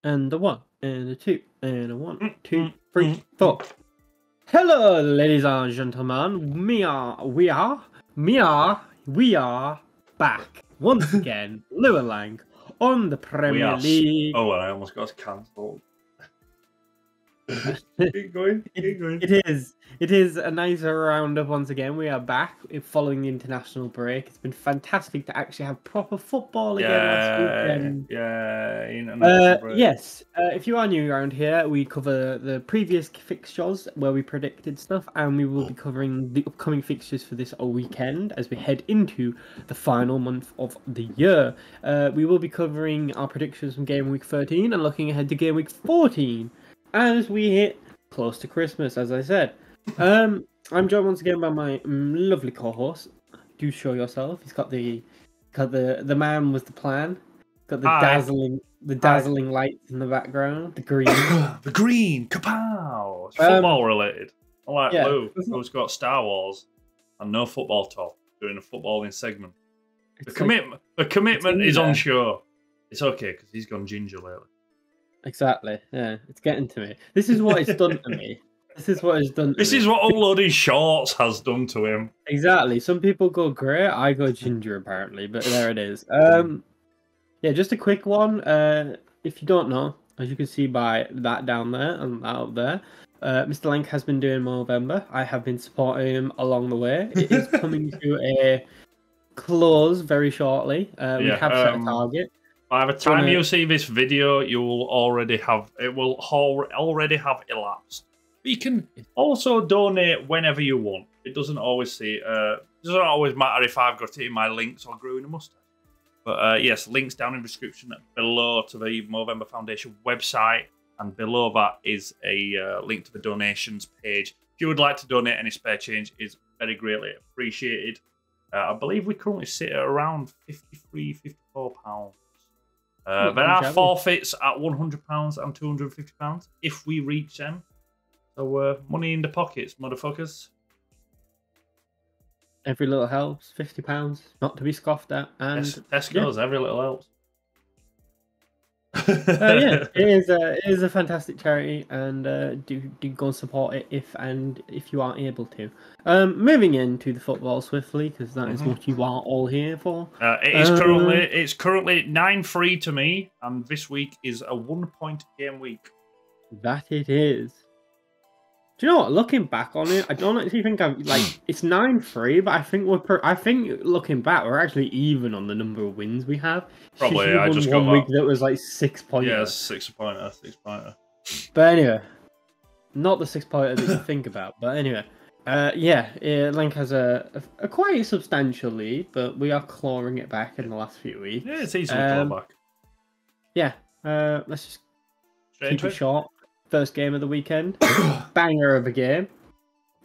And a 1, and a 2, and a 1, 2, 3, 4. Hello, ladies and gentlemen. We are back once again. Lew Lank on the Premier League. Oh, I almost got cancelled. Keep going. It is a nice roundup once again. We are back following the international break. It's been fantastic to actually have proper football again last weekend. International break. Yes, if you are new around here, we cover the previous fixtures where we predicted stuff, and we will be covering the upcoming fixtures for this weekend as we head into the final month of the year. We will be covering our predictions from game week 13 and looking ahead to game week 14. As we hit close to Christmas, as I said. I'm joined once again by my lovely co-host. Do show yourself. He's got the man with the plan. Got the dazzling lights in the background. The green. The green. Kapow! It's football related. Unlike Lou, who's got Star Wars and no football talk during a footballing segment. The commitment is on show. It's okay because he's gone ginger lately. Exactly. Yeah, it's getting to me. This is what it's done to me. This is what uploading shorts has done to him. Exactly. Some people go grey. I go ginger apparently, but there it is. Yeah, just a quick one. If you don't know, as you can see by that down there and that up there, Mr. Lank has been doing Movember. I have been supporting him along the way. It is coming to a close very shortly. We have set a target. By the time you see this video, you will already have already have elapsed. But you can also donate whenever you want. It doesn't always matter if I've got it in my links or growing a mustache. But yes, links down in the description below to the Movember Foundation website, and below that is a link to the donations page. If you would like to donate any spare change, is very greatly appreciated. I believe we currently sit at around £54. There are forfeits at £100 and £250 if we reach them. So money in the pockets, motherfuckers. Every little helps. £50, not to be scoffed at. And Tesco's, every little helps. Yeah, it is a fantastic charity, and do go and support it if you are able to. Moving into the football swiftly, because that is what you are all here for. It's currently 9-3 to me, and this week is a 1-point game week. That it is. Do you know what? Looking back on it, I don't actually think it's 9-3, but I think looking back, we're actually even on the number of wins we have. Probably, I just got one week that was like 6-pointer. Yeah, 6-pointer. But anyway, not the 6-pointer that you think about. But anyway, Lank has a quite substantial lead, but we are clawing it back in the last few weeks. Yeah, it's easily clawed back. Yeah, let's just keep it short. First game of the weekend. Banger of a game.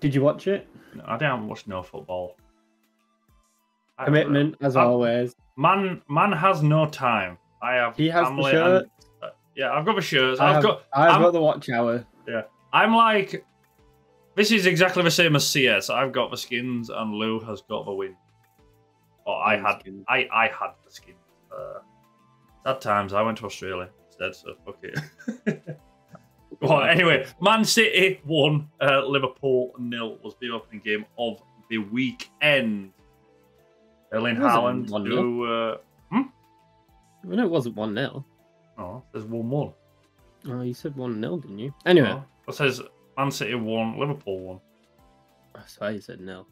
Did you watch it? No, I didn't watch no football. Commitment, as always. Man has no time. He has the shirt. Yeah, I've got the shirts. I've got the watch hour. Yeah. I'm like, this is exactly the same as CS. I've got the skins and Lou has got the win. Or I had the skins. At times I went to Australia instead, so fuck it. Well, anyway, Man City 1, Liverpool 0 was the opening game of the weekend. Erling Haaland No, it wasn't 1-0. Oh, there's 1-1. Oh, you said 1-0, didn't you? Anyway. Oh, it says Man City 1, Liverpool 1. I swear you said 0.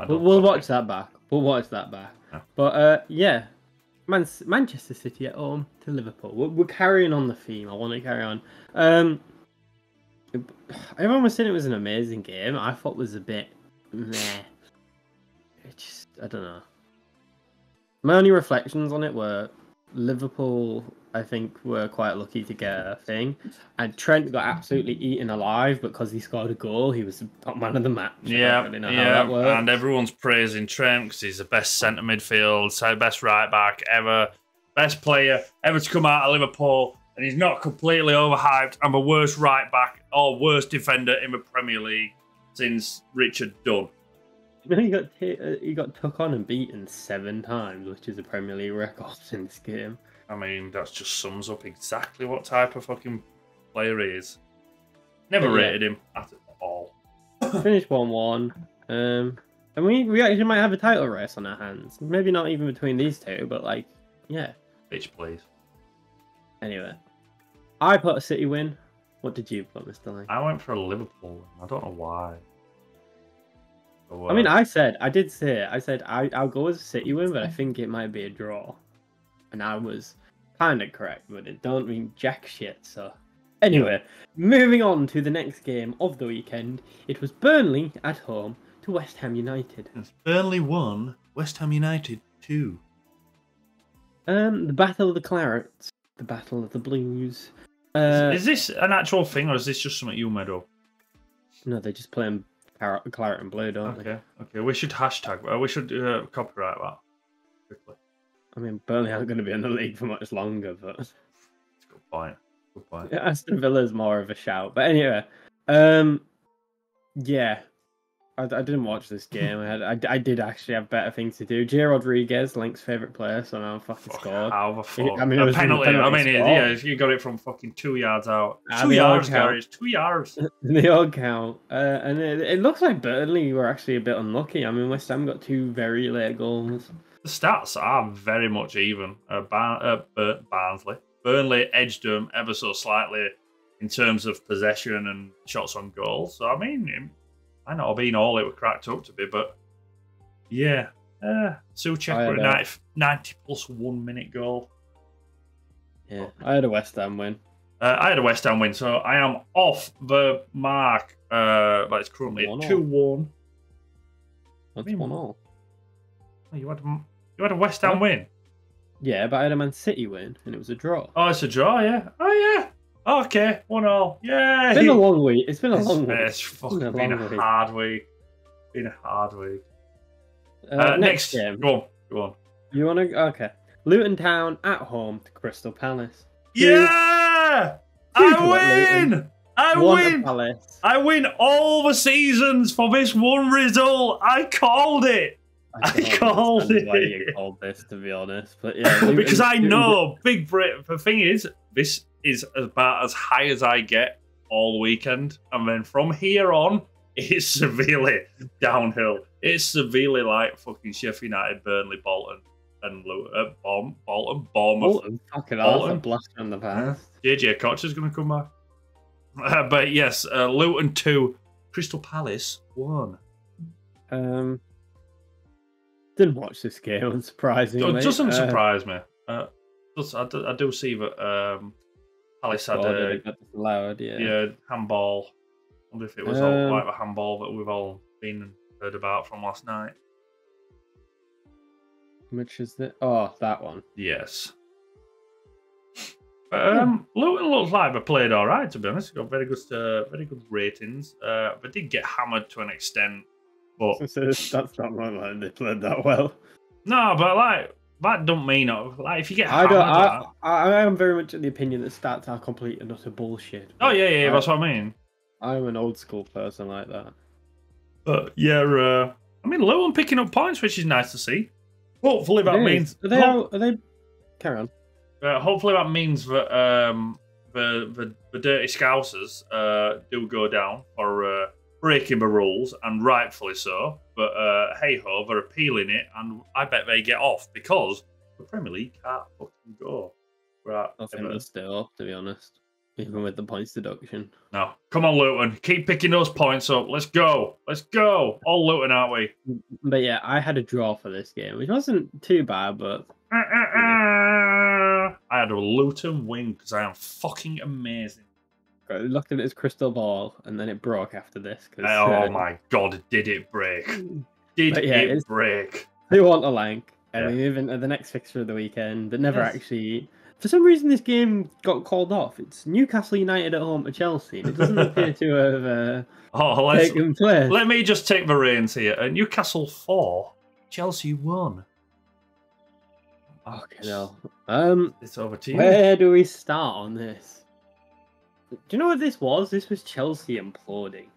We'll watch that back. Yeah. But, yeah. Manchester City at home to Liverpool. We're carrying on the theme. I want to carry on. Everyone was saying it was an amazing game. I thought it was a bit meh. I don't know. My only reflections on it were Liverpool, I think, were quite lucky to get a thing. And Trent got absolutely eaten alive because he scored a goal. He was the top man of the match. Yeah, and everyone's praising Trent because he's the best centre midfield, best right back ever, best player ever to come out of Liverpool. And he's not completely overhyped. I'm the worst right back or worst defender in the Premier League since Richard Dunn. He got took on and beaten 7 times, which is a Premier League record in this game. I mean, that just sums up exactly what type of fucking player he is. Never rated him at all. Finished 1-1. And we actually might have a title race on our hands. Maybe not even between these two, but like, yeah. Bitch, please. Anyway, I put a City win. What did you put, Mr. Lang? I went for a Liverpool win. I don't know why. So, I mean, I did say I'll go as a City win, but I think it might be a draw. And I was kind of correct, but it don't mean jack shit, so... Anyway, moving on to the next game of the weekend. It was Burnley at home to West Ham United. It's Burnley 1, West Ham United 2. The Battle of the Clarets. The Battle of the Blues. Is this an actual thing, or is this just something you made up? No, they're just playing Claret and Blue, don't they? Okay. We should hashtag. We should copyright that quickly. I mean, Burnley aren't going to be in the league for much longer, but... That's a good point. Good point. Yeah, Aston Villa's more of a shout. But anyway, yeah. I didn't watch this game. I did actually have better things to do. J. Rodriguez, Link's favourite player, so now fucking scored. How the fuck? I mean, it was penalty. I mean, yeah, you got it from fucking 2 yards out. Ah, 2 yards, Gary. 2 yards. The odd count. And it looks like Burnley were actually a bit unlucky. I mean, West Ham got 2 very late goals. The stats are very much even. Barnsley. Burnley edged them ever so slightly in terms of possession and shots on goal. So, I mean, it might not have been all it was cracked up to be, but yeah. Souček with a 90 plus 1 minute goal. Yeah, I had a West Ham win. I had a West Ham win, so I am off the mark. But it's currently 2-1. That's 1-0. Oh, you had a West Ham win? Yeah, but I had a Man City win, and it was a draw. Oh, it's a draw, yeah. Oh, yeah. Okay, 1-0. Yeah. It's been a long week. It's been a long week. It's fucking been a hard week. Been a hard week. Next game. Go on. You want to? Okay. Luton Town at home to Crystal Palace. Yeah! I win! I win! I win all the seasons for this one result. I called it. I called it. Why you called this, to be honest, but yeah, because I know Big Brit. The thing is, this is about as high as I get all weekend, and then from here on, it's severely downhill. It's severely like fucking Sheffield United, Burnley, Bolton, and Bolton, Bournemouth. Bolton, fucking hell, a blast from the past. JJ Koch is going to come back. But yes, Luton 2, Crystal Palace 1. Didn't watch this game, unsurprisingly. It doesn't surprise me. I do see that Palace had a allowed, handball. I wonder if it was all like the handball that we've all been and heard about from last night. Which is the that one. Yes. Luton looks like they played all right, to be honest. Got very good ratings. They did get hammered to an extent. But that's not like they played that well. No, but like that don't mean like if you get. I am very much of the opinion that stats are complete and utter bullshit. Oh yeah, that's what I mean. I'm an old school person like that. But yeah, I mean, Luton picking up points, which is nice to see. Hopefully that means. Are they? Carry on. Hopefully that means that the dirty Scousers do go down for. Breaking the rules, and rightfully so. But hey ho, they're appealing it, and I bet they get off because the Premier League can't fucking go. Right, I think they're still up, to be honest, even with the points deduction. No, come on, Luton, keep picking those points up. Let's go, all Luton, aren't we? But yeah, I had a draw for this game, which wasn't too bad, but I had a Luton win because I am fucking amazing. Looked at his crystal ball, and then it broke after this. Oh my god, did it break? Did it break? They want a Lank. And we move into the next fixture of the weekend that never actually... For some reason, this game got called off. It's Newcastle United at home to Chelsea. It doesn't appear to have taken place. Let me just take the reins here. Newcastle 4, Chelsea 1. Okay, no. It's over to you. Where do we start on this? Do you know what this was? This was Chelsea imploding.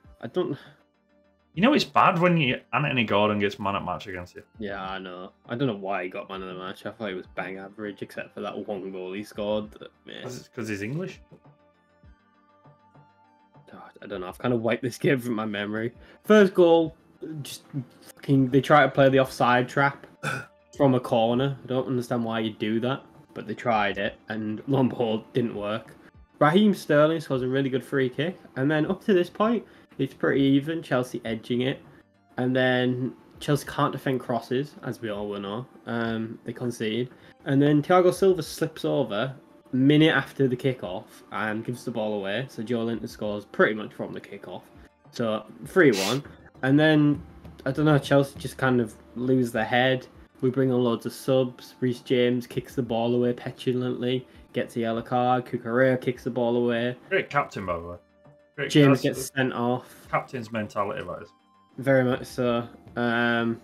You know it's bad when Anthony Gordon gets man at match against you. Yeah, I know. I don't know why he got man of the match. I thought he was bang average, except for that one goal he scored. Because he's English. God, I don't know. I've kind of wiped this game from my memory. First goal, just fucking. They try to play the offside trap from a corner. I don't understand why you do that, but they tried it, and lo and behold, didn't work. Raheem Sterling scores a really good free kick, and then up to this point, it's pretty even. Chelsea edging it, and then Chelsea can't defend crosses, as we all will know. They concede, and then Thiago Silva slips over a minute after the kickoff and gives the ball away. So Joe Linton scores pretty much from the kickoff. So 3-1, and then I don't know. Chelsea just kind of lose their head. We bring on loads of subs. Reece James kicks the ball away petulantly, gets a yellow card. Cucurella kicks the ball away. Great captain, by the way. James gets sent off. Captain's mentality, that is. Very much so. And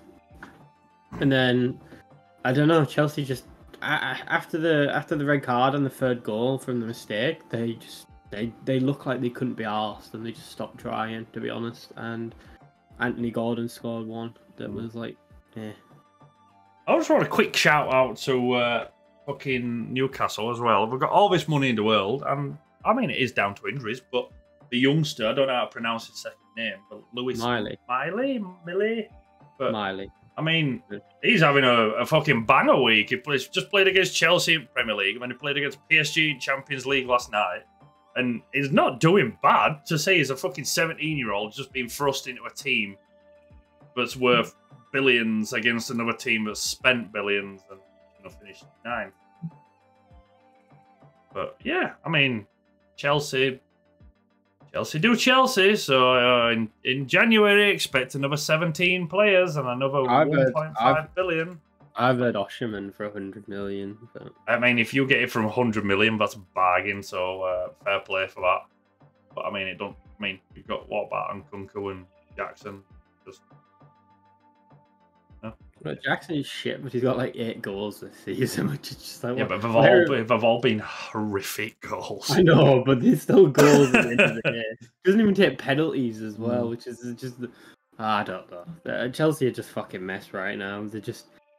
then I don't know. Chelsea just after the red card and the third goal from the mistake, they look like they couldn't be arsed, and they just stopped trying, to be honest. And Anthony Gordon scored one that was like, eh. I just want a quick shout out to fucking Newcastle as well. We've got all this money in the world, and I mean it is down to injuries, but the youngster, I don't know how to pronounce his second name, but Miley. But Miley. I mean, he's having a fucking banger week. He just played against Chelsea in Premier League, and then he played against PSG in Champions League last night. And he's not doing bad. To say he's a fucking 17-year-old just being thrust into a team that's worth billions against another team that's spent billions and finished ninth. But yeah, I mean, Chelsea do Chelsea, so in January expect another 17 players and another 1.5 billion. I've heard Osherman for 100 million. But... I mean, if you get it from 100 million, that's a bargain, so fair play for that. But I mean, you've got what about Nkunku and Jackson? Just no. Well, Jackson is shit, but he's got like 8 goals this season, which is just like, yeah, but they've all been horrific goals. I know, but they're still goals at the end of the day. He doesn't even take penalties as well, which is just I don't know. Chelsea are just fucking mess right now.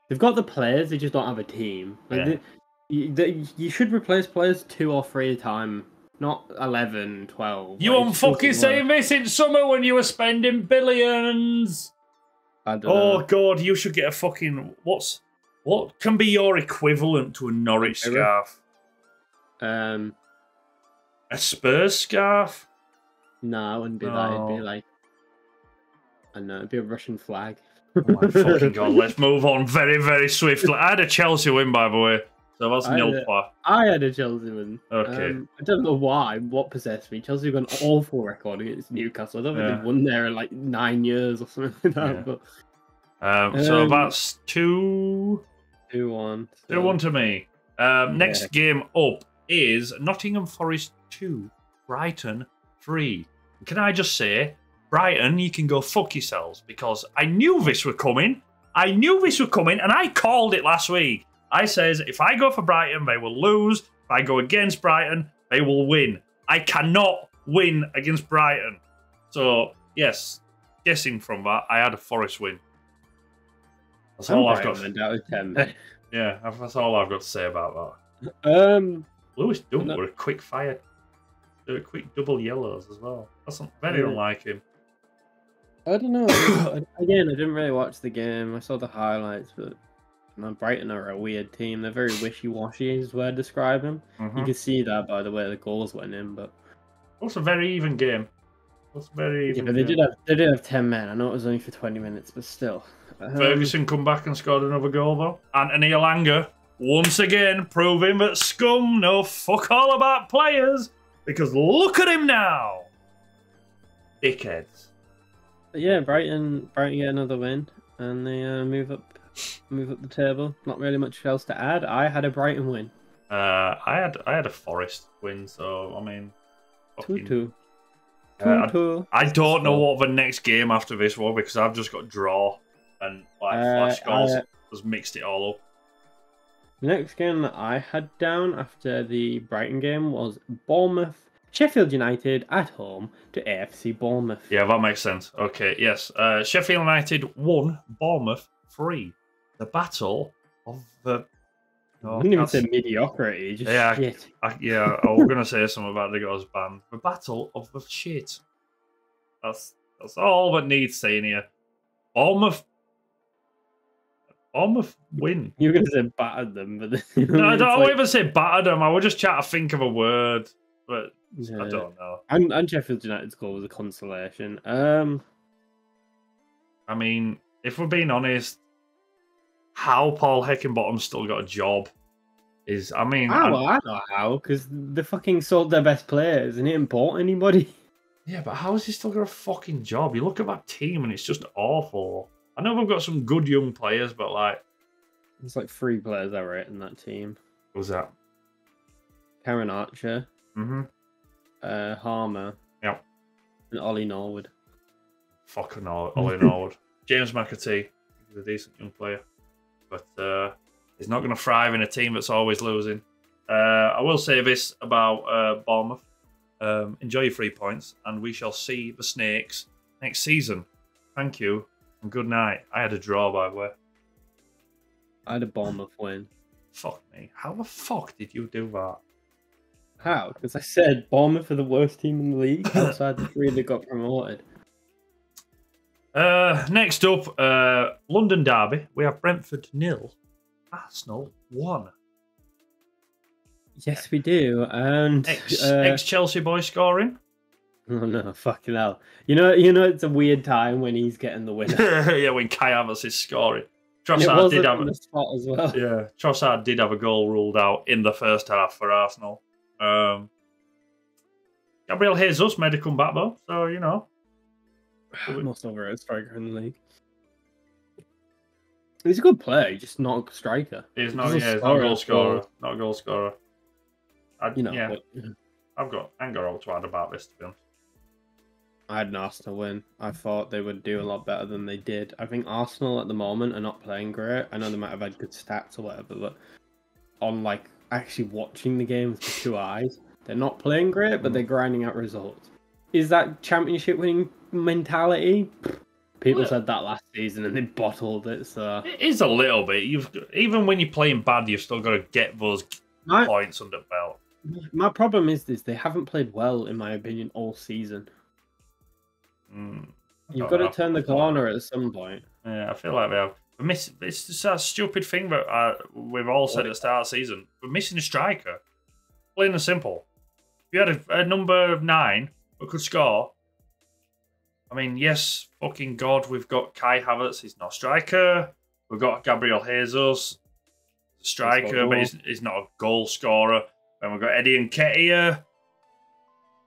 They've got the players, they just don't have a team. Like, you should replace players 2 or 3 at a time, not 11, 12. You won't fucking saying this in summer when you were spending billions. I don't know. God, you should get a fucking what can be your equivalent to a Norwich scarf? A Spurs scarf? No, it wouldn't be that. It'd be like, I don't know, it'd be a Russian flag. Oh my fucking God, let's move on very, very swiftly. I had a Chelsea win, by the way. So that's nil. I had a Chelsea win. Okay. I don't know why. What possessed me? Chelsea have got an awful record against Newcastle. I don't think they've won there in like 9 years or something like that. Yeah. But so that's 2-1 to me. Next game up is Nottingham Forest 2, Brighton 3. Can I just say, Brighton, you can go fuck yourselves, because I knew this were coming. And I called it last week. I says, if I go for Brighton, they will lose. If I go against Brighton, they will win. I cannot win against Brighton. So, yes, guessing from that, I had a Forest win. That's all I've got. Yeah, that's all I've got to say about that. Lewis Dunk were a quick fire. They were quick double yellows as well. That's very unlike him. I don't know. Again, I didn't really watch the game. I saw the highlights, but Brighton are a weird team. They're very wishy-washy, is where I describe them. You can see that by the way the goals went in, but it's a very even game. But they did have 10 men. I know it was only for 20 minutes, but still. Ferguson come back and scored another goal though. Anthony Elanga once again proving that scum know fuck all about players, because look at him now, dickheads. But yeah, Brighton get another win, and they move up the table. Not really much else to add. I had a Brighton win. I had a Forest win, so I mean, 2-2. I don't know what the next game after this was, because I've just got draw and flash goals has mixed it all up. The next game that I had down after the Brighton game was Bournemouth Sheffield United at home to AFC Bournemouth. Yeah, that makes sense. Okay, yes. Sheffield United 1, Bournemouth 3. The battle of the... I wouldn't even say mediocrity, just shit. I was going to say something about the Ghost Band. The battle of the shit. That's all that needs saying here. Bournemouth win. You were going to say battered them, but... No, I don't even say battered them. I would just try to think of a word, but I don't know. And Sheffield United's goal was a consolation. I mean, if we're being honest, how Paul Heckingbottom's still got a job is, I mean... I know how, because they fucking sold their best players and he didn't bought anybody. Yeah, but how has he still got a fucking job? You look at that team and it's just awful. I know we've got some good young players, but like... There's like 3 players I rate in that team. Who's that? Karen Archer. Mm-hmm. Harmer. Yep. And Ollie Norwood. Fucking Ollie Norwood. James McAtee. He's a decent young player. But he's not going to thrive in a team that's always losing. I will say this about Bournemouth. Enjoy your 3 points, and we shall see the Snakes next season. Thank you, and good night. I had a draw, by the way. I had a Bournemouth win. Fuck me. How the fuck did you do that? How? Because I said Bournemouth are the worst team in the league outside the 3 that got promoted. Next up, London Derby. We have Brentford 0, Arsenal 1. Yes, we do. And ex-Chelsea boy scoring. Oh no, fucking hell! You know, it's a weird time when he's getting the winner. Yeah, when Kai Havertz is scoring. Trossard did have a spot as well. Yeah, Trossard did have a goal ruled out in the first half for Arsenal. Gabriel Jesus made a comeback though, so you know. Most overrated striker in the league. He's a good player, he's just not a striker. He's not a goal scorer. Not a goal scorer. I ain't got all to add about this, to be honest. I had an Arsenal win. I thought they would do a lot better than they did. I think Arsenal at the moment are not playing great. I know they might have had good stats or whatever, but on like actually watching the game with 2 eyes, they're not playing great, but they're grinding out results. Is that championship winning mentality? People said that last season and they bottled it. So it is a little bit. Even when you're playing bad, you've still got to get those points under belt. My problem is this: they haven't played well, in my opinion, all season. You've got to turn the corner at some point. Yeah, I feel like they have. It's just that stupid thing that we've all said at the start of the season. We're missing a striker. Plain and simple. If you had a number 9 who could score, I mean, yes, fucking God, we've got Kai Havertz. He's not a striker. We've got Gabriel Jesus, a striker, but he's not a goal scorer. Then we've got Eddie Nketiah.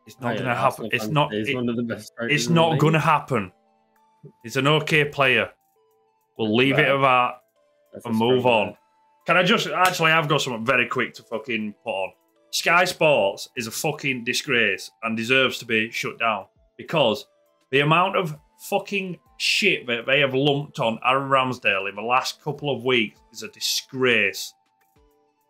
It's not going to happen. It's not. One of the best. It's not going to happen. He's an okay player. We'll leave it at that and move on. Can I just actually? I've got something very quick to fucking put on. Sky Sports is a fucking disgrace and deserves to be shut down because the amount of fucking shit that they have lumped on Aaron Ramsdale in the last couple of weeks is a disgrace.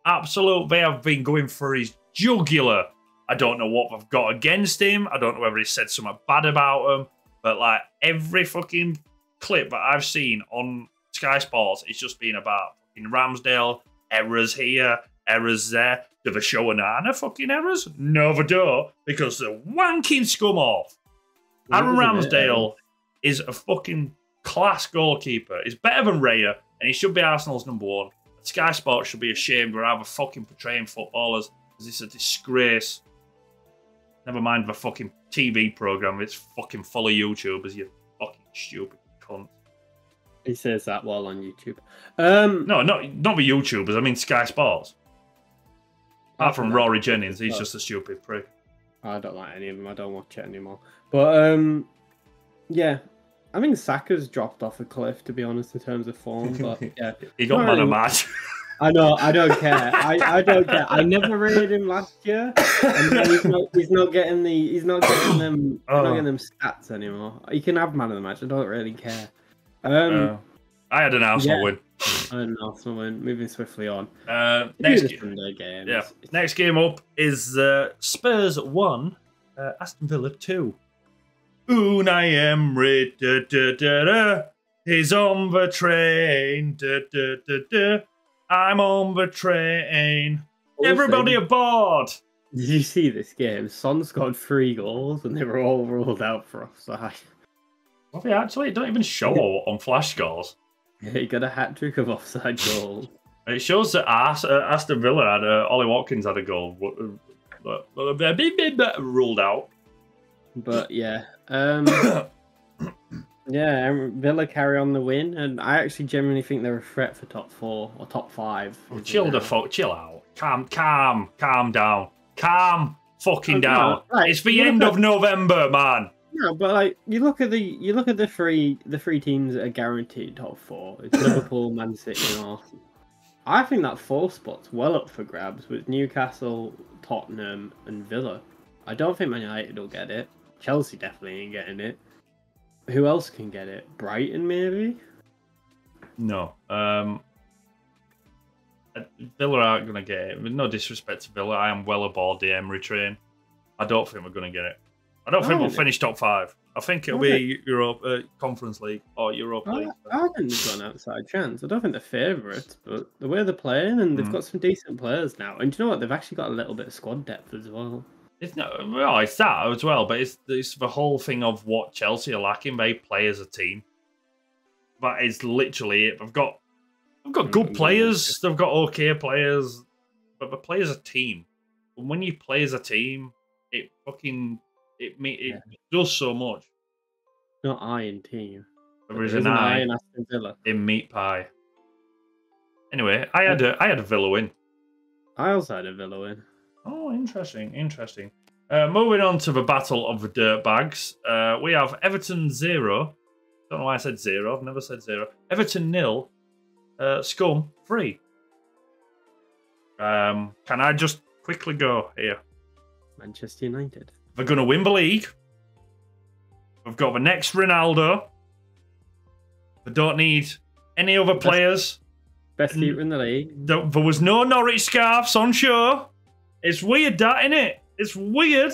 Absolute. They have been going for his jugular. I don't know what they've got against him. I don't know whether he said something bad about him. But like every fucking clip that I've seen on Sky Sports, it's just been about fucking Ramsdale, errors here, errors there. Do they show Anana fucking errors? No, they don't, because they're wanking scum off. Aaron Ramsdale is a fucking class goalkeeper. He's better than Raya, and he should be Arsenal's number 1. Sky Sports should be ashamed we're ever fucking portraying footballers, because it's a disgrace. Never mind the fucking TV program. It's fucking full of YouTubers, you fucking stupid cunt. He says that while on YouTube. No, not the YouTubers. I mean Sky Sports. Apart from Rory Jennings, he's just a stupid prick. I don't like any of them. I don't watch it anymore. But yeah, I think Saka's dropped off a cliff, to be honest, in terms of form. But yeah, he got man of match. I know. I don't care. I don't care. I never rated him last year, and he's not getting them stats anymore. He can have man of the match. I don't really care. I had an Arsenal win. I had an Arsenal win. Moving swiftly on. Next game up is Spurs 1, Aston Villa 2. Unai Emery, he's on the train. I'm on the train. Also, Everybody aboard. Did you see this game? Son scored 3 goals and they were all ruled out for offside. Well, they actually don't even show on flash scores. Yeah, he got a hat-trick of offside goals. It shows that Aston Villa had Ollie Watkins had a goal, ruled out. But yeah, yeah, Villa carry on the win, and I actually genuinely think they're a threat for top 4 or top 5. Chill out, calm down, calm fucking down. Right. It's the end of November, man. No, but like you look at the three teams that are guaranteed top 4. It's Liverpool, Man City, and Arsenal. I think that 4th spot's well up for grabs with Newcastle, Tottenham, and Villa. I don't think Man United will get it. Chelsea definitely ain't getting it. Who else can get it? Brighton, maybe? No. Villa aren't going to get it. With no disrespect to Villa, I am well aboard the Emery train. I don't think we're going to get it. I don't think we'll finish top 5. I think it'll be Conference League or Europa League. I think they've got an outside chance. I don't think they're favourites, but the way they're playing, and they've got some decent players now. And do you know what? They've actually got a little bit of squad depth as well. It's that as well, but it's the whole thing of what Chelsea are lacking. They play as a team. That is literally it. They've got good players. They've got okay players, but they play as a team. And when you play as a team, it does so much. Not I in team. There is an I in Aston Villa in meat pie. Anyway, I had a Villa win. I also had a Villa win. Oh, interesting. Moving on to the battle of the dirtbags. We have Everton 0. Don't know why I said 0. I've never said 0. Everton 0. Scum 3. Can I just quickly go here? Manchester United. They're going to win the league. We've got the next Ronaldo. They don't need any other players. Best keeper in the league. There was no Norwich scarves on show. It's weird, that, isn't it? It's weird.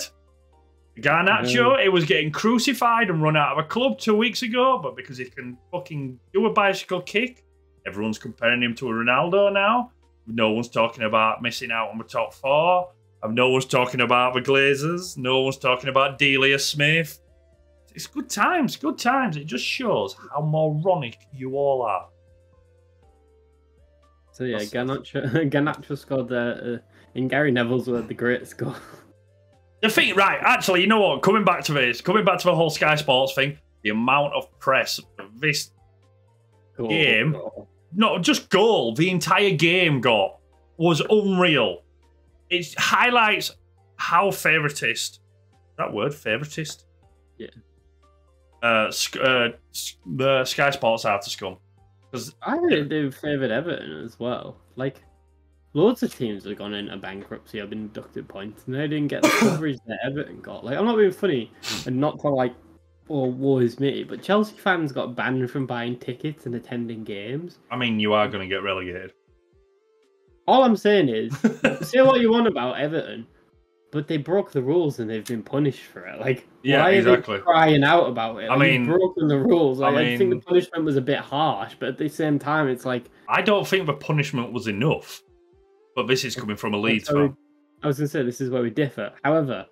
Garnacho, he was getting crucified and run out of a club 2 weeks ago, but because he can fucking do a bicycle kick, everyone's comparing him to a Ronaldo now. No one's talking about missing out on the top 4. No one's talking about the Glazers. No one's talking about Delia Smith. It's good times, good times. It just shows how moronic you all are. So yeah, Garnacho scored in Gary Neville's word, the great score. The thing, right, actually, you know what? Coming back to the whole Sky Sports thing, the amount of press of this game, not just goal, the entire game got, was unreal. It highlights how favoritist, that word, favoritist? Yeah. The Sky Sports are to Scum. I think they favoured Everton as well. Like, loads of teams have gone into bankruptcy, have been deducted points, and they didn't get the coverage that Everton got. Like, I'm not being funny, and not to like, oh, woe is me, but Chelsea fans got banned from buying tickets and attending games. I mean, you are going to get relegated. All I'm saying is, say what you want about Everton, but they broke the rules and they've been punished for it. Like, yeah, why exactly. are they crying out about it? Like, I mean, you've broken the rules. Like, I think the punishment was a bit harsh, but at the same time, it's like, I don't think the punishment was enough. But this is coming from a Leeds fan. I was going to say, this is where we differ. However,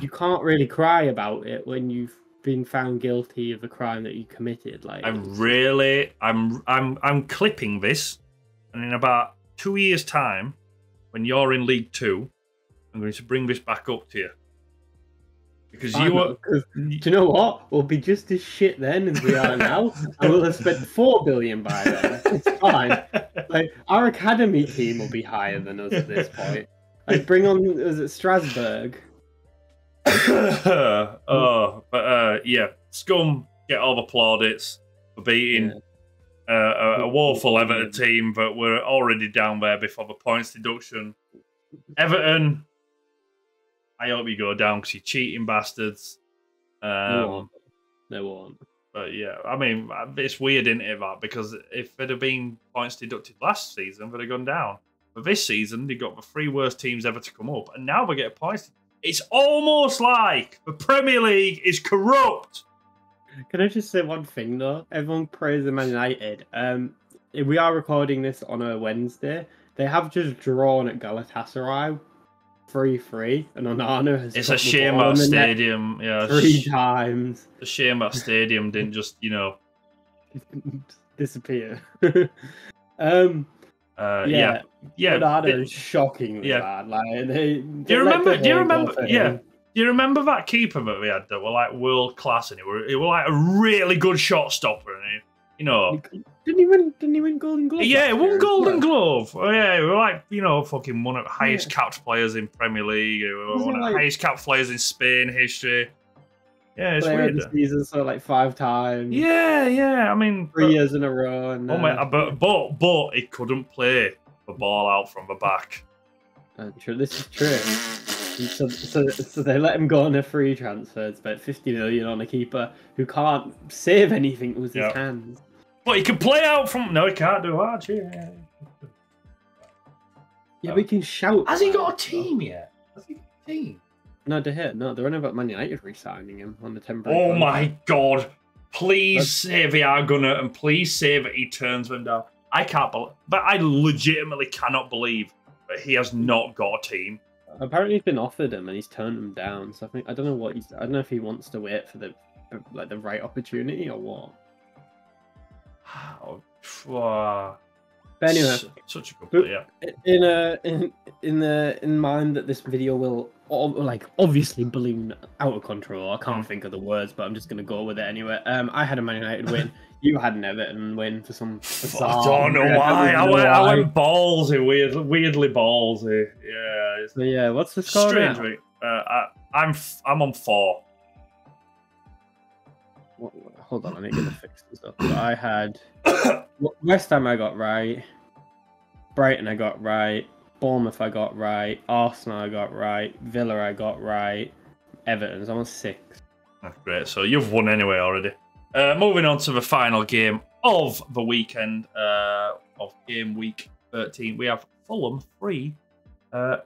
you can't really cry about it when you've been found guilty of a crime that you committed. Like, I'm clipping this, and in about 2 years' time, when you're in League 2, I'm going to bring this back up to you. Because do you know what? We'll be just as shit then as we are now, and we'll have spent 4 billion by then. It's fine. Like, our academy team will be higher than us at this point. Like, bring on, is it Strasbourg? Yeah, Scum get all the plaudits for beating a woeful Everton team, but we're already down there before the points deduction. Everton, I hope you go down because you're cheating bastards. They won't. But yeah, I mean, it's weird, isn't it, that? Because if there'd have been points deducted last season, they'd have gone down. But this season, they got the 3 worst teams ever to come up, and now we get points. It's almost like the Premier League is corrupt. Can I just say one thing though? Everyone praises Man United. We are recording this on a Wednesday. They have just drawn at Galatasaray 3-3, and Onana has. It's a shame our stadium. Yeah, 3 times. It's a shame our stadium didn't just, you know, disappear. Yeah. Onana is shockingly bad. Like, do you remember? Yeah. Do you remember that keeper that we had that were like world class, and he were like a really good shot stopper, and you know. Didn't he win Golden Glove? Yeah, he won Golden Glove. Oh yeah, we were like, you know, fucking one of the highest capped players in Premier League. We were one of the highest capped players in Spain history. Yeah, it's weird. The season, so like 5 times. Yeah. I mean, 3 years in a row. And, but he couldn't play the ball out from the back. True, this is true. So they let him go on a free transfer. It's about 50 million on a keeper who can't save anything with his hands. But he can play out from. No, he can't do that. Yeah, but he can shout. Has he got a team yet? Has he got a team? No, they're on about Man United re-signing him on the temporary. Oh my god! Please say they are gonna, and please say that he turns them down. I can't believe, but I legitimately cannot believe that he has not got a team. Apparently, he's been offered him and he's turned him down. So I don't know I don't know if he wants to wait for the right opportunity or what. But anyway, such a good player. In mind that this video will obviously balloon out of control. I can't think of the words, but I'm just gonna go with it anyway. I had a Man United win. You had an Everton win for some. I don't know why. I went ballsy, weirdly ballsy. Yeah. So yeah, what's the score strange now? I'm on 4. Hold on, let me get the fixes up. So I had West Ham I got right, Brighton I got right, Bournemouth I got right, Arsenal I got right, Villa I got right, Everton's almost 6. That's great. So you've won anyway already. Moving on to the final game of the weekend of game week 13, we have Fulham 3,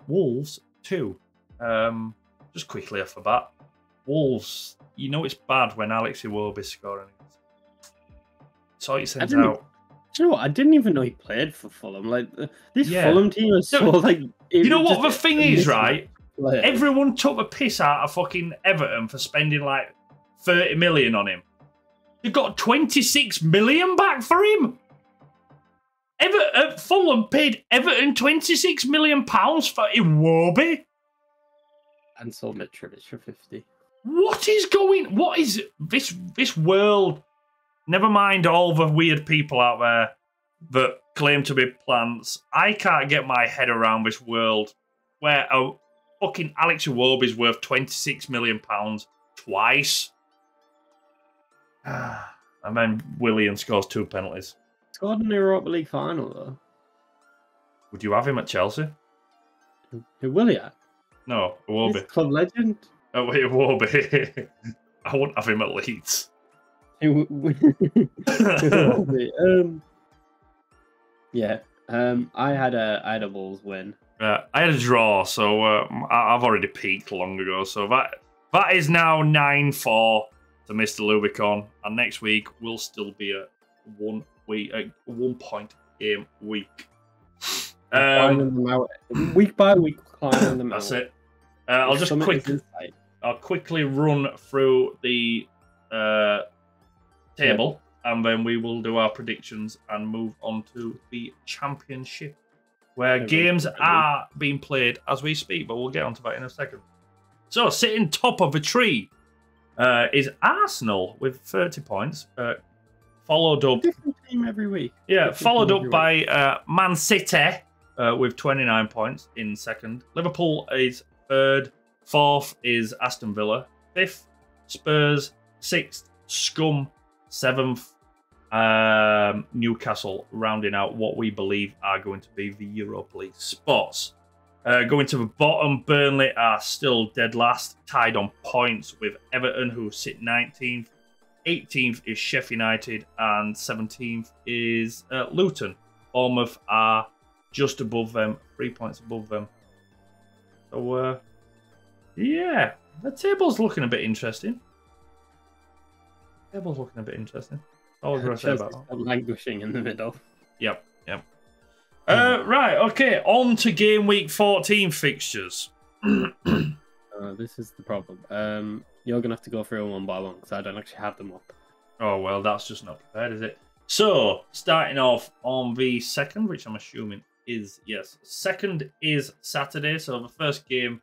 Wolves 2. Just quickly off the bat, Wolves. You know it's bad when Alex Iwobi's scoring. So he sends out. Do you know what? I didn't even know he played for Fulham. Like this Fulham team is so like. You know what the thing is, right? Everyone took the piss out of fucking Everton for spending like 30 million on him. They got 26 million back for him. Fulham paid Everton 26 million pounds for Iwobi. And sold Mitrovic for 50. What is this world? Never mind all the weird people out there that claim to be plants. I can't get my head around this world where a fucking Alex Iwobi is worth 26 million pounds twice. And then Willian scores 2 penalties. Scored in the Europa League final though. Would you have him at Chelsea? Who, Willian? No, Iwobi. Club legend. Oh, it will be. I won't have him at Leeds. Yeah. I had a Wolves win. I had a draw, so I've already peaked long ago. So that is now 9-4 to Mr. Lubicon, and next week will still be a 1 point game week. Week by week, climbing them out. That's it. I'll quickly run through the table, and then we will do our predictions and move on to the championship, where games are being played as we speak, but we'll get onto that in a second. So, sitting top of the tree is Arsenal with 30 points, followed up... Different team every week. Yeah, followed up by Man City with 29 points in second. Liverpool is third. 4th is Aston Villa. 5th, Spurs. 6th, Scum. 7th, Newcastle, rounding out what we believe are going to be the Europa League spots. Going to the bottom, Burnley are still dead last, tied on points with Everton, who sit 19th. 18th is Sheffield United, and 17th is Luton. Bournemouth are just above them, 3 points above them. So, Yeah, the table's looking a bit interesting. All I'm going to say about that. Languishing in the middle. Yep. Right, okay, on to game week 14 fixtures. This is the problem. You're going to have to go through them one by one because I don't actually have them up. Oh, well, that's just not prepared, is it? So, starting off on the 2nd, which I'm assuming is, yes, 2nd is Saturday. So, the first game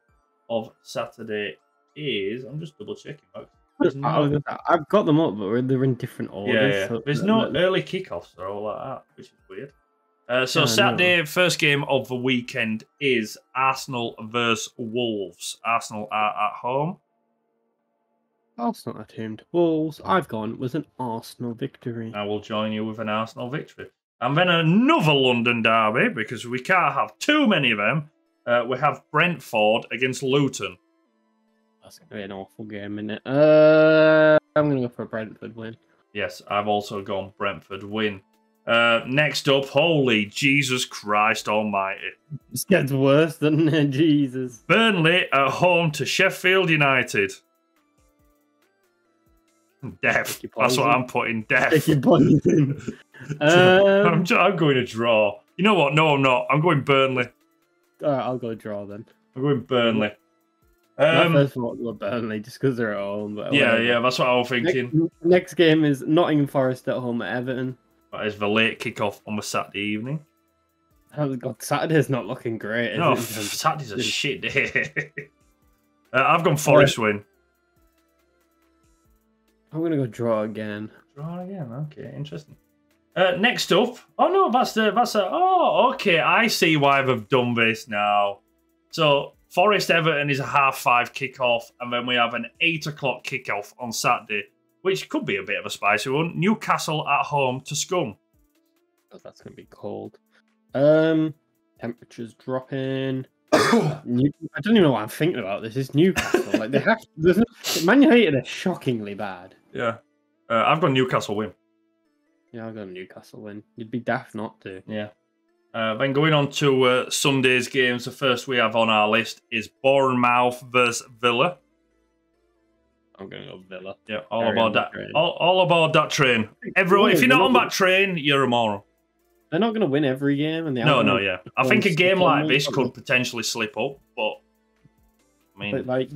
of Saturday is, I'm just double checking. I've got them up, but they're in different orders. Yeah. So there's no early kickoffs or all like that, which is weird. So Saturday, first game of the weekend is Arsenal versus Wolves. Arsenal are at home. Arsenal at home to Wolves. I've gone with an Arsenal victory. I will join you with an Arsenal victory. And then another London derby, because we can't have too many of them. We have Brentford against Luton. That's going to be an awful game, isn't it? I'm going to go for a Brentford win. Yes, I've also gone Brentford win. Next up, holy Jesus Christ almighty. This gets worse, doesn't it? Jesus. Burnley at home to Sheffield United. Death. That's what I'm putting. Death. Take your poison. I'm going to draw. You know what? No, I'm not. I'm going Burnley. Alright, I'll go draw then. I'm going Burnley. My first thought was Burnley just because they're at home. But yeah, that's what I was thinking. Next game is Nottingham Forest at home at Everton. That is the late kickoff on the Saturday evening. Oh God, Saturday's not looking great. No, Saturday's a shit day. I've gone Forest win. I'm gonna go draw again. Draw again. Okay, interesting. Next up, oh no, oh okay. I see why they've done this now. So Forest Everton is a 5:30 kickoff, and then we have an 8 o'clock kickoff on Saturday, which could be a bit of a spicy one. Newcastle at home to Scum. Oh, that's gonna be cold. Temperatures dropping. I don't even know what I'm thinking about this. It's Newcastle. Like they have. Man United are shockingly bad. Yeah, I've got Newcastle win. Yeah, I've got a Newcastle win. You'd be daft not to. Yeah. Then going on to Sunday's games, the first we have on our list is Bournemouth versus Villa. I'm going to go Villa. Yeah, all aboard that train. Everyone, if you're not on that train, you're a moron. They're not going to win every game. And yeah. I think a game like this could potentially slip up, but I mean, like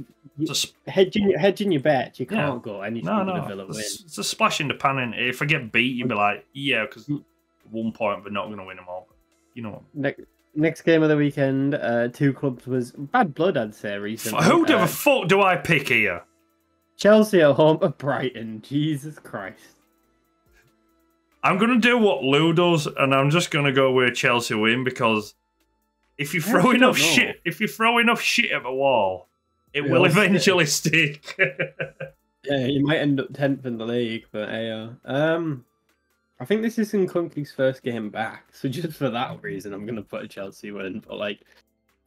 hedging your bet, you can't go anything with a Villa win. It's a splash in the pan. And if I get beat, you'd be like, yeah, because at one point they're not going to win them all. But you know what? Next game of the weekend, two clubs was bad blood, I'd say, recently. Who the fuck do I pick here? Chelsea at home at Brighton. Jesus Christ. I'm going to do what Lou does, and I'm just going to go with Chelsea win, because if you throw enough shit at the wall, it will eventually stick. Yeah, you might end up 10th in the league, but I think this is Nkunku's first game back, so just for that reason, I'm going to put a Chelsea win. But like,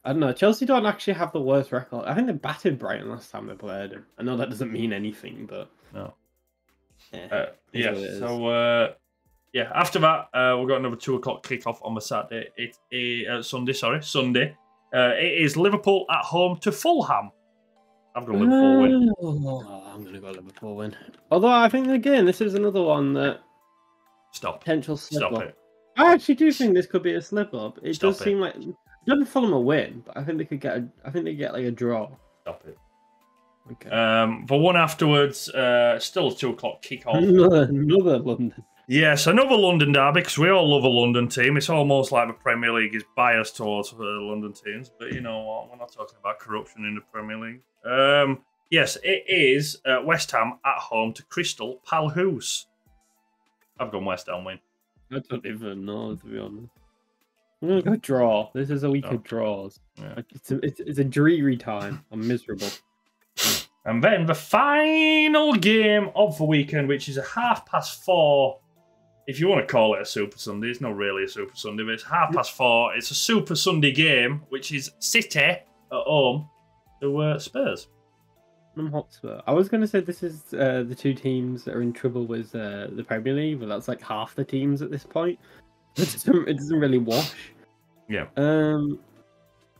I don't know, Chelsea don't actually have the worst record. I think they battered Brighton last time they played him. I know that doesn't mean anything, but no. Yeah. After that, we've got another 2 o'clock kickoff on the Saturday. Sunday. It is Liverpool at home to Fulham. I've got Liverpool win. I'm going to go Liverpool win. Although I think again, this is another one that potential slip up. It. I actually do think this could be a slip up. It does seem like it doesn't Fulham a win, but I think they could get like a draw. Stop it. Okay. The one afterwards, still a 2 o'clock kickoff. Another London. Yes, another London derby, because we all love a London team. It's almost like the Premier League is biased towards London teams. But you know what? We're not talking about corruption in the Premier League. Yes, it is West Ham at home to Crystal Palace. I've gone West Ham win. I don't even know, to be honest. I'm going to go draw. This is a week of draws. Yeah. It's a dreary time. I'm miserable. And then the final game of the weekend, which is a 4:30. If you want to call it a Super Sunday, it's not really a Super Sunday, but it's 4:30. It's a Super Sunday game, which is City at home to Spurs. Hotspur. I was going to say this is the two teams that are in trouble with the Premier League, but that's like half the teams at this point. It doesn't really wash. Yeah.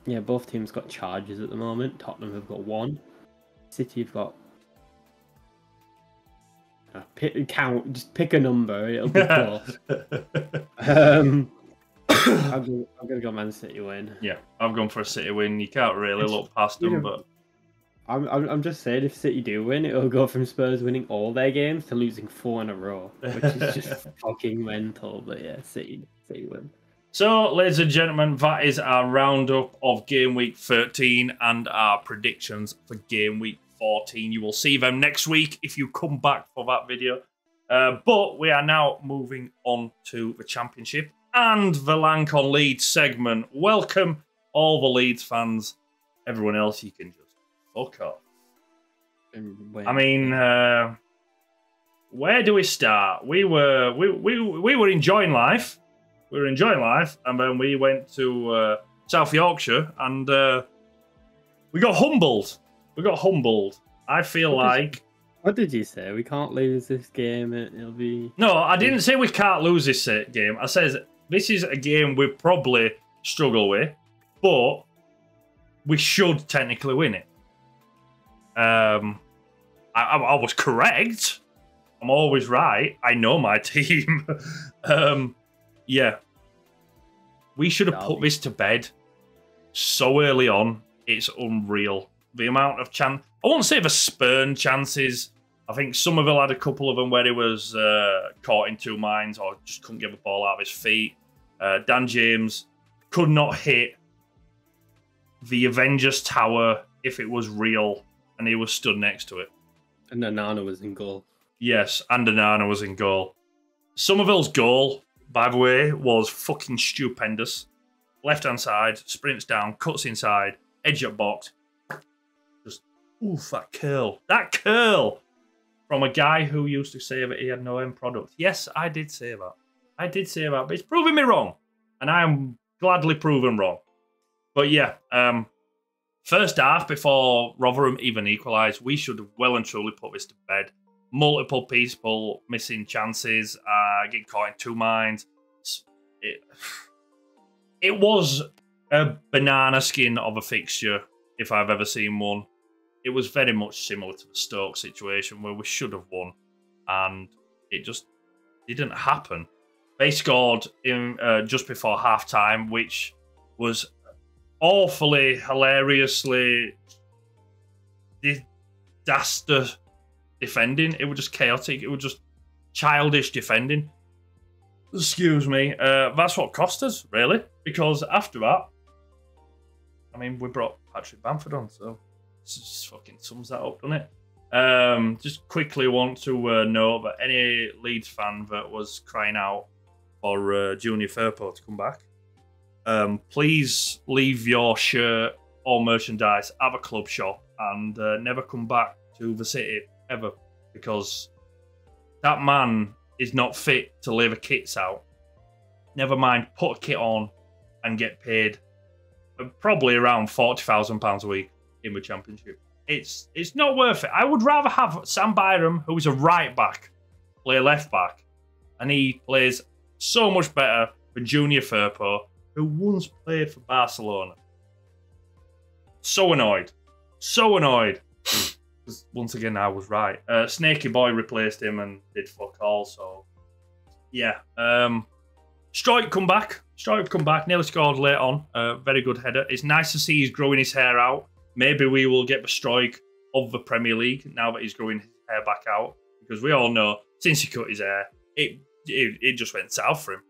Yeah, both teams got charges at the moment. Tottenham have got 1. City have got. Just pick a number. It'll be close. I'm gonna go Man City win. Yeah, I've gone for a City win. You can't really look past them, but I'm just saying, if City do win, it'll go from Spurs winning all their games to losing 4 in a row, which is just fucking mental. But yeah, City win. So, ladies and gentlemen, that is our roundup of Game Week 13 and our predictions for Game Week 14. You will see them next week if you come back for that video. But we are now moving on to the Championship and the Lank On Leeds segment. Welcome, all the Leeds fans. Everyone else, you can just fuck off. I mean, where do we start? We were enjoying life. We were enjoying life, and then we went to South Yorkshire, and we got humbled. We got humbled. I feel like... What did you say? We can't lose this game. It'll be... No, I didn't say we can't lose this game. I said this is a game we probably struggle with, but we should technically win it. I was correct. I'm always right. I know my team. Yeah. We should have put this to bed so early on. It's unreal. The amount of chance... I won't say the spurned chances. I think Somerville had a couple of them where he was caught in 2 minds or just couldn't get the ball out of his feet. Dan James could not hit the Avengers Tower if it was real, and he was stood next to it. And Onana was in goal. Yes, and Onana was in goal. Somerville's goal, by the way, was fucking stupendous. Left-hand side, sprints down, cuts inside, edge up box. Just, oof, that curl. That curl! From a guy who used to say that he had no end product. Yes, I did say that. I did say that, but it's proving me wrong. And I am gladly proven wrong. But yeah, first half, before Rotherham even equalised, we should have well and truly put this to bed. Multiple people missing chances, getting caught in 2 minds. It was a banana skin of a fixture, if I've ever seen one. It was very much similar to the Stoke situation where we should have won, and it just didn't happen. They scored in just before half-time, which was awfully, hilariously disaster defending. It was just chaotic. It was just childish defending. Excuse me. That's what cost us, really, because after that, I mean, we brought Patrick Bamford on, so it just fucking sums that up, doesn't it? Just quickly want to note that any Leeds fan that was crying out for Junior Firpo to come back, please leave your shirt or merchandise at the club shop and never come back to the city ever, because that man is not fit to lay the kits out. Never mind put a kit on and get paid probably around £40,000 a week in the Championship. It's not worth it. I would rather have Sam Byram, who is a right back, play left back, and he plays so much better than Junior Firpo, who once played for Barcelona. So annoyed. So annoyed. Because once again, I was right. Snaky Boy replaced him and did fuck all, so... Yeah. Strike come back. Strike come back. Nearly scored late on. Very good header. It's nice to see he's growing his hair out. Maybe we will get the strike of the Premier League now that he's growing his hair back out. Because we all know, since he cut his hair, it just went south for him.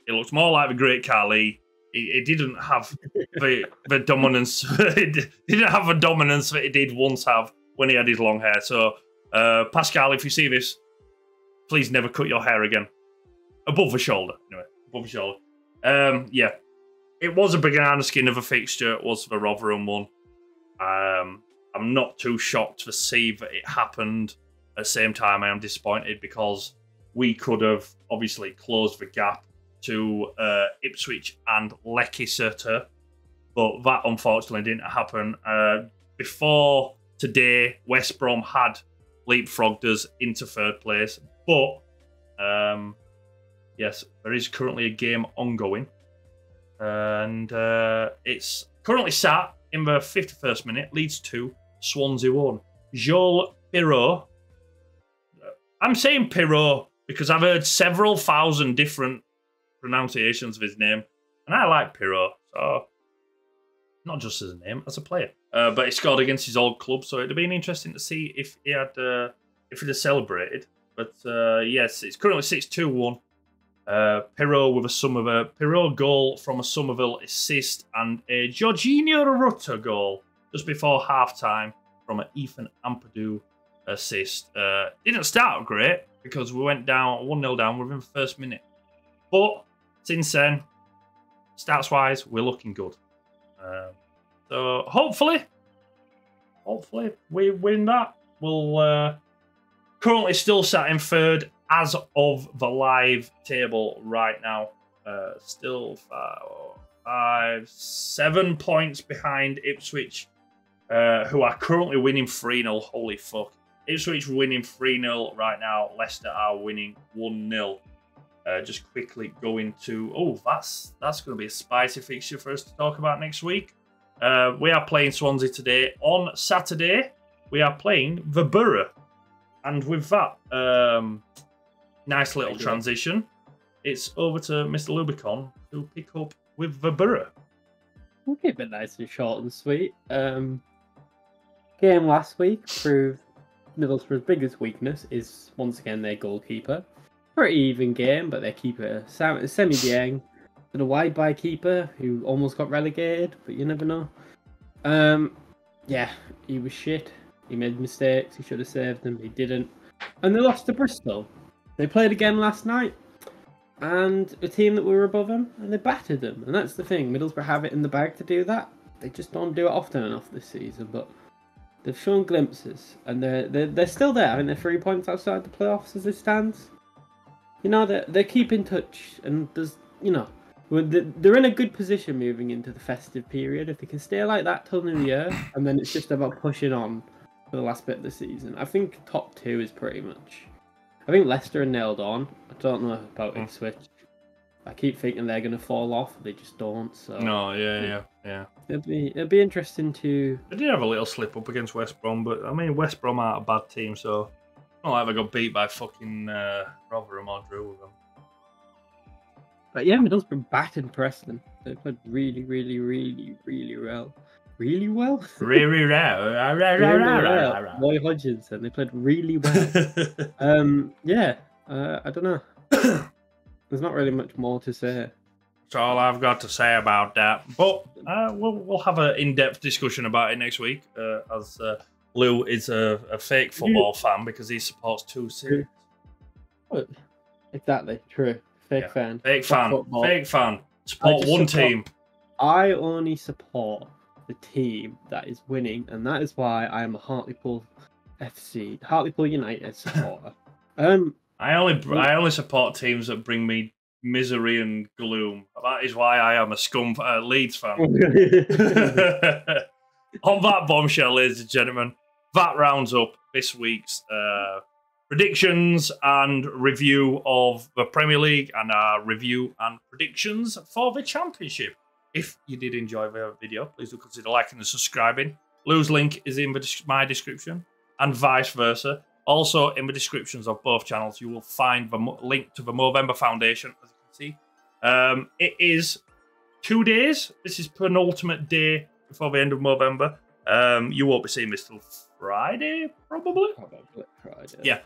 It looked more like the Great Khali. It didn't have the dominance. It didn't have the dominance that it did once have when he had his long hair. So, Pascal, if you see this, please never cut your hair again. Above the shoulder, anyway. Above the shoulder. Yeah. It was a banana skin of a fixture. It was the Rotherham one. I'm not too shocked to see that it happened. At the same time, I am disappointed because we could have obviously closed the gap to Ipswich and Leicester, but that unfortunately didn't happen. Before today, West Brom had leapfrogged us into 3rd place, but yes, there is currently a game ongoing, and it's currently sat in the 51st minute. Leeds 2, Swansea 1. Joel Pirot. I'm saying Pirot because I've heard several thousand different pronunciations of his name, and I like Pirot, so not just as a name, as a player. But he scored against his old club, so it'd have been interesting to see if he had if he'd have celebrated. But yes, it's currently 6-2-1. Pirot with a Pirot goal from a Somerville assist and a Jorginho Rutter goal just before half-time from an Ethan Ampadu assist. Didn't start great because we went down 1-0 down within the first minute. But since then, stats-wise, we're looking good. So hopefully we win that. We'll currently still sat in third as of the live table right now. Still 7 points behind Ipswich, who are currently winning 3-0. Holy fuck. Ipswich winning 3-0 right now. Leicester are winning 1-0. Just quickly going to... Oh, that's going to be a spicy fixture for us to talk about next week. We are playing Swansea today. On Saturday, we are playing the Borough. And with that nice little transition, it's over to Mr. Lubicon to pick up with the Borough. We'll keep it nice and short and sweet. Game last week proved Middlesbrough's biggest weakness is once again their goalkeeper. Pretty even game, but their keeper, Semi Dieng, and a wide by keeper who almost got relegated, but you never know. Yeah, he was shit. He made mistakes. He should have saved them. He didn't. And they lost to Bristol. They played again last night. And a team that were above them, and they battered them. And that's the thing. Middlesbrough have it in the bag to do that. They just don't do it often enough this season. But they've shown glimpses. And they're still there. I think they're 3 points outside the playoffs as it stands. You know, they keep in touch. And there's, you know, they're in a good position moving into the festive period. If they can stay like that till New Year, and then it's just about pushing on for the last bit of the season. I think top two is pretty much... I think Leicester are nailed on. I don't know about Ipswich. I keep thinking they're going to fall off. They just don't. So no, yeah. It'll be interesting to... They did have a little slip up against West Brom, but I mean, West Brom aren't a bad team, so it's not like they got beat by fucking Rotherham or drew with them. But yeah, Middlesbrough battered Preston. They played really, really, really, really well. Really well? Really well. Roy Hodgkinson, they played really well. Yeah, I don't know. There's not really much more to say. That's all I've got to say about that. But we'll have an in-depth discussion about it next week, as Lew is a fake football fan because he supports two teams. Exactly, true. Fake fan. Fake fan. Football. Fake fan. Support one team. I only support the team that is winning, and that is why I am a Hartlepool FC, Hartlepool United supporter. I only support teams that bring me misery and gloom. That is why I am a Leeds fan. On that bombshell, ladies and gentlemen, that rounds up this week's predictions and review of the Premier League and our review and predictions for the Championship. If you did enjoy the video, please do consider liking and subscribing. Lew's link is in my description and vice versa. Also, in the descriptions of both channels, you will find the link to the Movember Foundation, as you can see. It is 2 days. This is penultimate day before the end of November. You won't be seeing this till Friday, probably? Probably Friday. Yeah.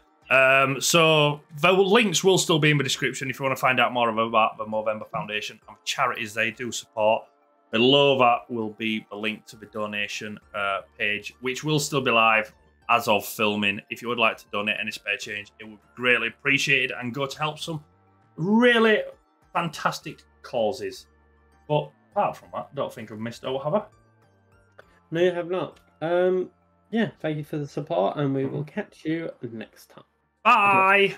So the links will still be in the description if you want to find out more about the Movember Foundation and charities they do support. Below that will be the link to the donation page, which will still be live as of filming. If you would like to donate any spare change, it would be greatly appreciated and go to help some really fantastic causes. But apart from that, I don't think I've missed out, have I? No, you have not. Yeah, thank you for the support, and we will catch you next time. Bye!